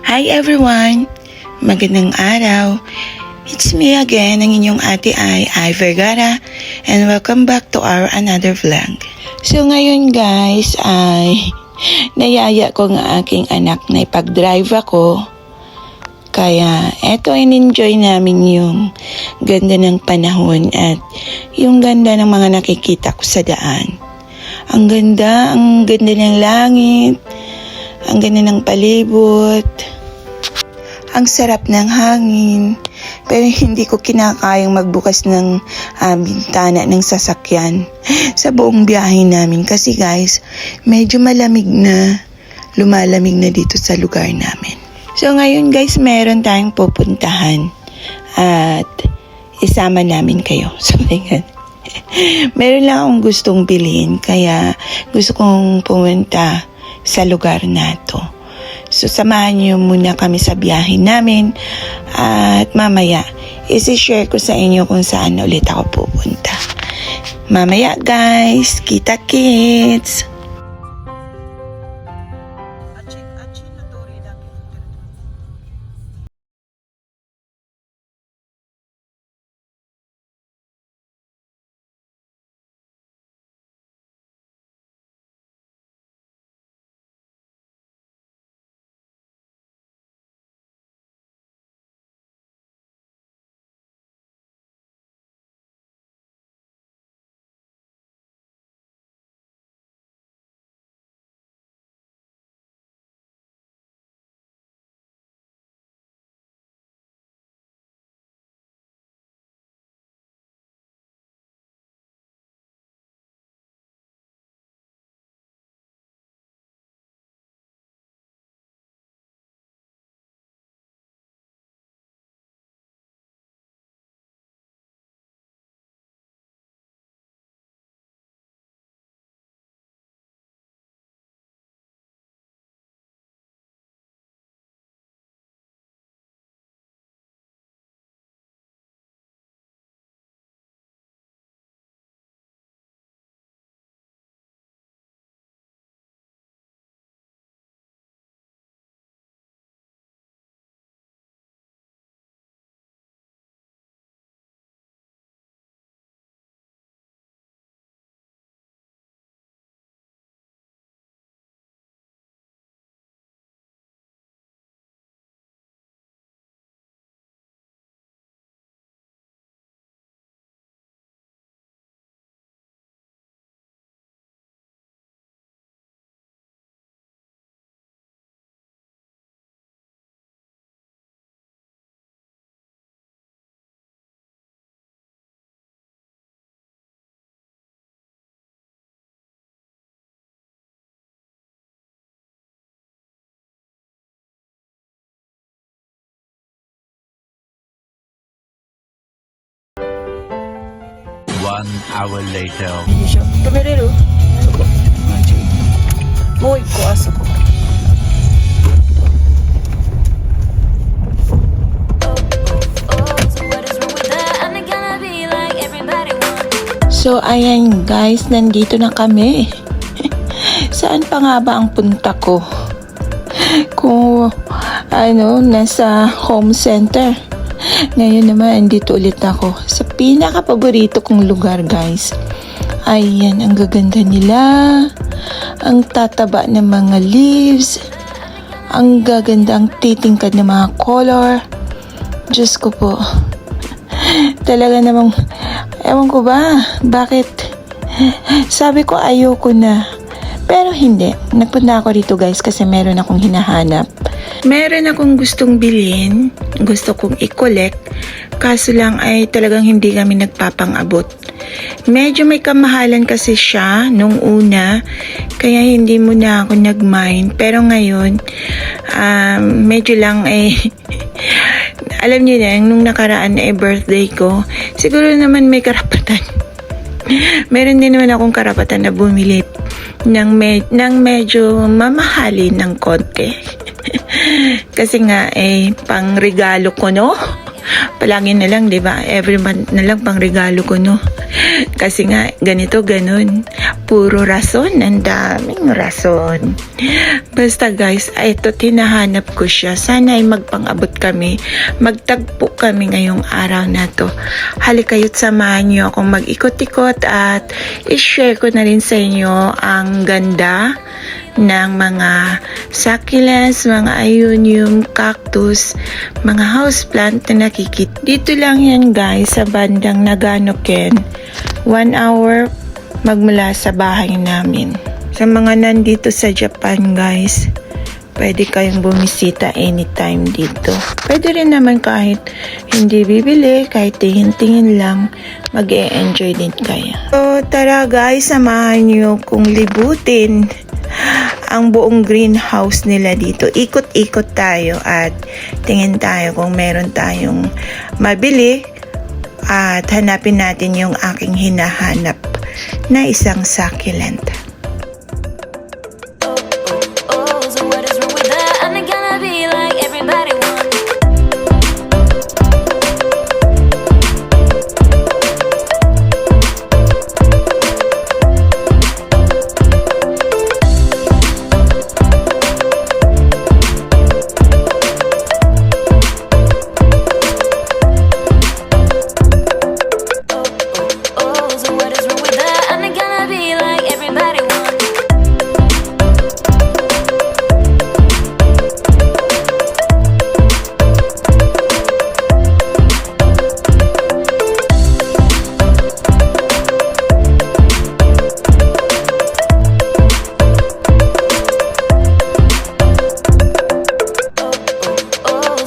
Hi everyone! Magandang araw! It's me again, ang inyong ate Ai Vergara, and welcome back to our another vlog. So ngayon guys ay nayaya ko ng aking anak na ipag-drive ako. Kaya eto, in-enjoy namin yung ganda ng panahon at yung ganda ng mga nakikita ko sa daan. Ang ganda ng langit, ang ganda ng palibot. Ang sarap ng hangin, pero hindi ko kinakayang magbukas ng bintana ng sasakyan sa buong biyahe namin kasi guys, medyo lumalamig na dito sa lugar namin. So ngayon guys, meron tayong pupuntahan at isama namin kayo. So meron lang akong gustong bilhin kaya gusto kong pumunta sa lugar na to. So, samahan niyo muna kami sa biyahe namin at mamaya, isi-share ko sa inyo kung saan ulit ako pupunta. Mamaya guys, kita-kits! One hour later. Kamerero. Uy, kuasa ko. So ayan guys, nandito na kami. Saan pa nga ba ang punta ko? Kung nasa home center. Ngayon naman, dito ulit ako sa pinaka-paborito kong lugar guys. Ayan, ang gaganda nila. Ang tataba ng mga leaves. Ang gaganda, ang titingkad ng mga color. Diyos ko po. Talaga namang, ewan ko ba, bakit? Sabi ko ayoko na. Pero hindi. Nagpunta ako dito guys kasi meron akong hinahanap. Meron akong gustong bilhin, gusto kong i-collect, kaso lang ay talagang hindi kami nagpapang-abot. Medyo may kamahalan kasi siya nung una, kaya hindi muna ako nag-mind. Pero ngayon, medyo lang alam niyo na, nung nakaraan na birthday ko, siguro naman may karapatan. Meron din naman akong karapatan na bumili ng medyo mamahalin ng konti. Kasi nga, pang regalo ko, no? Palagi na lang, di ba? Every month na lang pang regalo ko, no? Kasi nga, ganito, ganun. Puro rason, ang daming rason. Basta guys, ito, tinahanap ko siya. Sana ay magpang-abot kami. Magtagpo kami ngayong araw na to. Halika kayo't samahan niyo akong mag-ikot-ikot at i-share ko na rin sa inyo ang ganda ng mga succulents, mga ionium, cactus, mga houseplant na nakikita. Dito lang yan guys, sa bandang Nagano-ken. 1 hour magmula sa bahay namin. Sa mga nandito sa Japan guys, pwede kayong bumisita anytime dito. Pwede rin naman kahit hindi bibili, kahit tingin-tingin lang, mag-e-enjoy din kayo. So tara guys, samahan niyo kung libutin ang buong greenhouse nila dito. Ikot-ikot tayo at tingin tayo kung meron tayong mabili at hanapin natin yung aking hinahanap na isang succulent. So what is wrong with that? I'm not gonna be like everybody wants.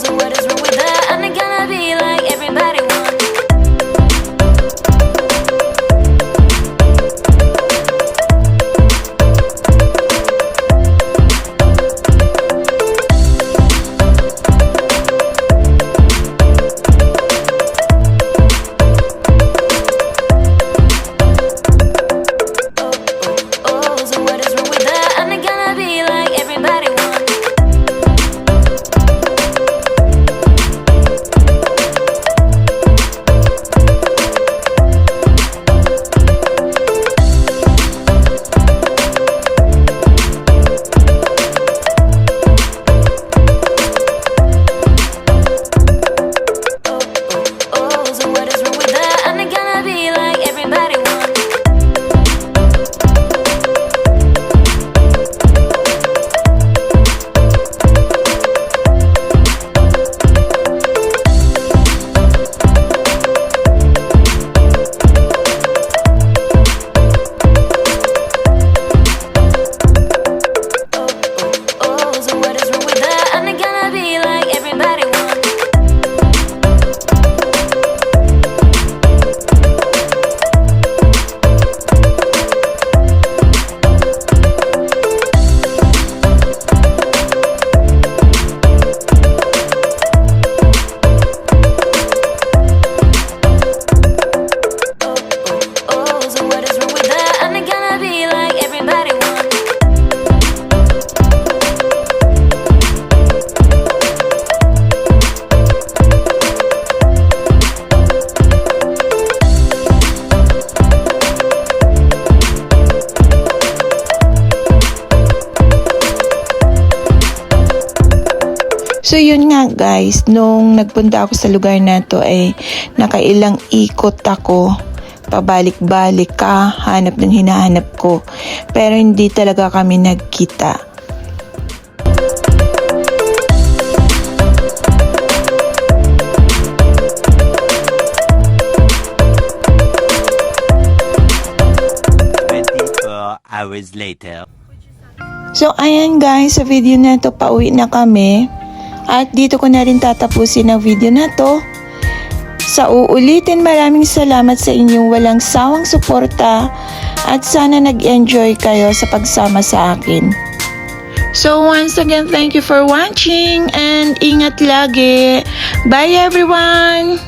So what is wrong with that? I'm not gonna be like everybody wants. So what is wrong with that? I'm not gonna be like everybody wants. So what is wrong with that? I'm not gonna be like everybody wants. So what is wrong with that? I'm not gonna be like everybody wants. So what is wrong with that? I'm not gonna be like everybody wants. So what is wrong with that? I'm not gonna be like everybody wants. So yun nga guys, nung nagpunta ako sa lugar na to nakailang ikot ako, pabalik-balik ka, hanap ng hinahanap ko. Pero hindi talaga kami nagkita. Hours later. So ayan guys, sa video na to pauwi na kami. At dito ko na rin tatapusin ang video na to. Sa uulitin, maraming salamat sa inyong walang sawang suporta at sana nag-enjoy kayo sa pagsama sa akin. So once again, thank you for watching and ingat lagi. Bye everyone!